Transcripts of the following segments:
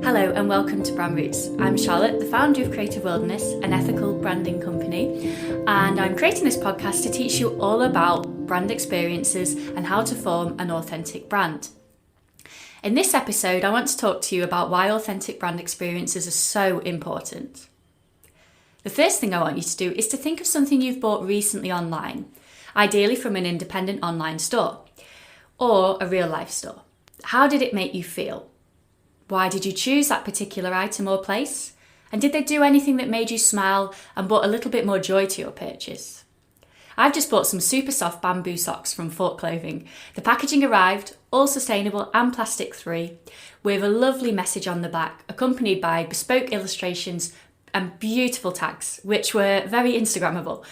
Hello and welcome to Brand Roots. I'm Charlotte, the founder of Creative Wilderness, an ethical branding company, and I'm creating this podcast to teach you all about brand experiences and how to form an authentic brand. In this episode, I want to talk to you about why authentic brand experiences are so important. The first thing I want you to do is to think of something you've bought recently online, ideally from an independent online store or a real life store. How did it make you feel? Why did you choose that particular item or place? And did they do anything that made you smile and brought a little bit more joy to your purchase? I've just bought some super soft bamboo socks from Fort Clothing. The packaging arrived, all sustainable and plastic free, with a lovely message on the back, accompanied by bespoke illustrations and beautiful tags, which were very Instagrammable.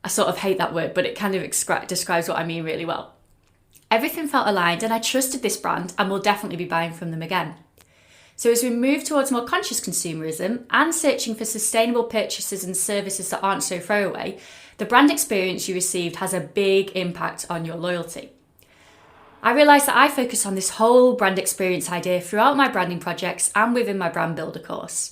I sort of hate that word, but it kind of describes what I mean really well. Everything felt aligned and I trusted this brand and will definitely be buying from them again. So as we move towards more conscious consumerism and searching for sustainable purchases and services that aren't so throwaway, the brand experience you received has a big impact on your loyalty. I realised that I focus on this whole brand experience idea throughout my branding projects and within my brand builder course.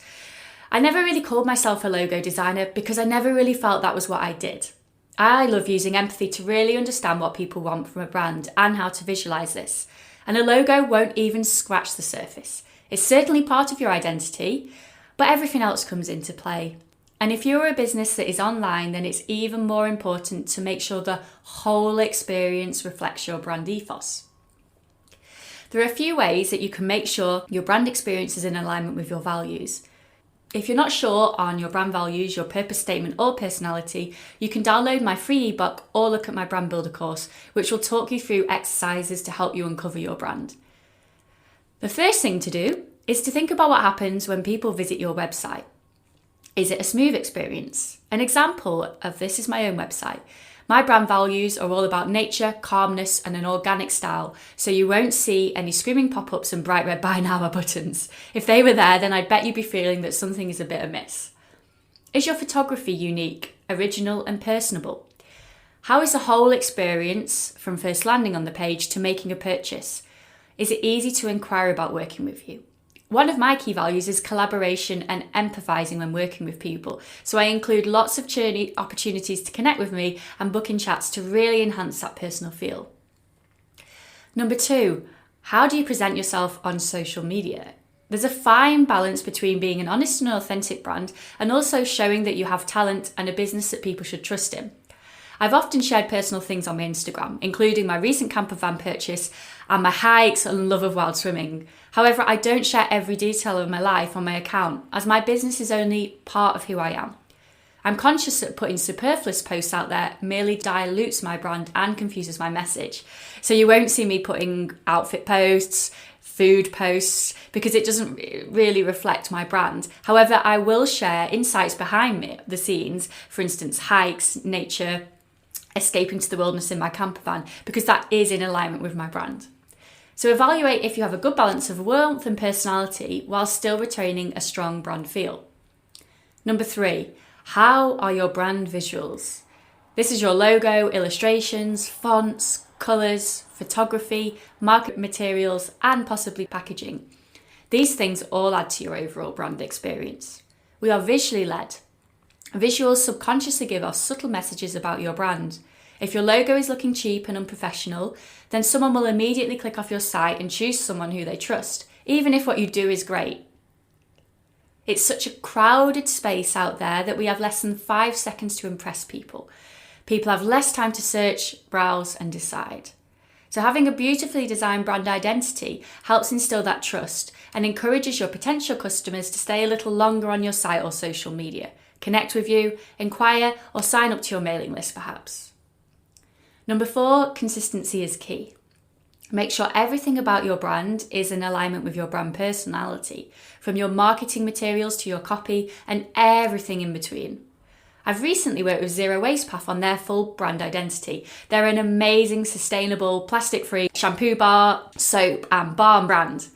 I never really called myself a logo designer because I never really felt that was what I did. I love using empathy to really understand what people want from a brand and how to visualise this. And a logo won't even scratch the surface. It's certainly part of your identity, but everything else comes into play. And if you're a business that is online, then it's even more important to make sure the whole experience reflects your brand ethos. There are a few ways that you can make sure your brand experience is in alignment with your values. If you're not sure on your brand values, your purpose statement or personality, you can download my free ebook or look at my brand builder course, which will talk you through exercises to help you uncover your brand. The first thing to do is to think about what happens when people visit your website. Is it a smooth experience? An example of this is my own website. My brand values are all about nature, calmness, and an organic style, so you won't see any screaming pop-ups and bright red buy now buttons. If they were there, then I'd bet you'd be feeling that something is a bit amiss. Is your photography unique, original, and personable? How is the whole experience from first landing on the page to making a purchase? Is it easy to inquire about working with you? One of my key values is collaboration and empathizing when working with people. So I include lots of opportunities to connect with me and book in chats to really enhance that personal feel. Number 2, how do you present yourself on social media? There's a fine balance between being an honest and authentic brand and also showing that you have talent and a business that people should trust in. I've often shared personal things on my Instagram, including my recent camper van purchase and my hikes and love of wild swimming. However, I don't share every detail of my life on my account, as my business is only part of who I am. I'm conscious that putting superfluous posts out there merely dilutes my brand and confuses my message. So you won't see me putting outfit posts, food posts, because it doesn't really reflect my brand. However, I will share insights behind the scenes, for instance, hikes, nature, escaping to the wilderness in my camper van, because that is in alignment with my brand. So evaluate if you have a good balance of warmth and personality while still retaining a strong brand feel. Number 3, how are your brand visuals? This is your logo, illustrations, fonts, colours, photography, marketing materials, and possibly packaging. These things all add to your overall brand experience. We are visually led. Visuals subconsciously give us subtle messages about your brand. If your logo is looking cheap and unprofessional, then someone will immediately click off your site and choose someone who they trust, even if what you do is great. It's such a crowded space out there that we have less than 5 seconds to impress people. People have less time to search, browse, and decide. So having a beautifully designed brand identity helps instill that trust and encourages your potential customers to stay a little longer on your site or social media, connect with you, inquire, or sign up to your mailing list perhaps. Number 4, consistency is key. Make sure everything about your brand is in alignment with your brand personality, from your marketing materials to your copy and everything in between. I've recently worked with Zero Waste Path on their full brand identity. They're an amazing, sustainable, plastic-free shampoo bar, soap and balm brand.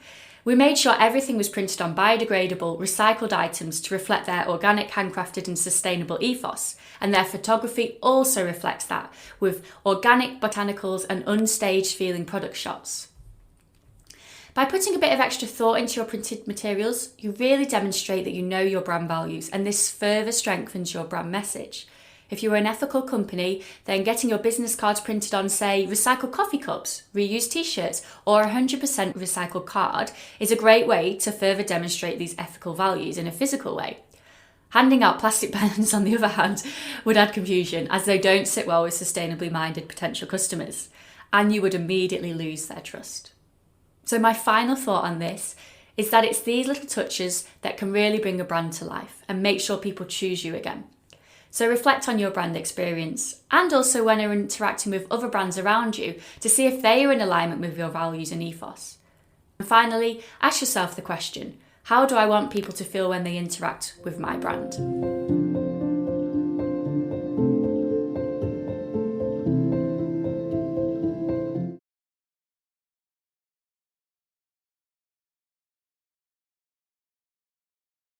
We made sure everything was printed on biodegradable, recycled items to reflect their organic, handcrafted and sustainable ethos. And their photography also reflects that, with organic botanicals and unstaged feeling product shots. By putting a bit of extra thought into your printed materials, you really demonstrate that you know your brand values, and this further strengthens your brand message. If you're an ethical company, then getting your business cards printed on, say, recycled coffee cups, reused t-shirts, or 100% recycled card is a great way to further demonstrate these ethical values in a physical way. Handing out plastic pens, on the other hand, would add confusion, as they don't sit well with sustainably minded potential customers, and you would immediately lose their trust. So my final thought on this is that it's these little touches that can really bring a brand to life and make sure people choose you again. So reflect on your brand experience, and also when you're interacting with other brands around you to see if they are in alignment with your values and ethos. And finally, ask yourself the question, how do I want people to feel when they interact with my brand?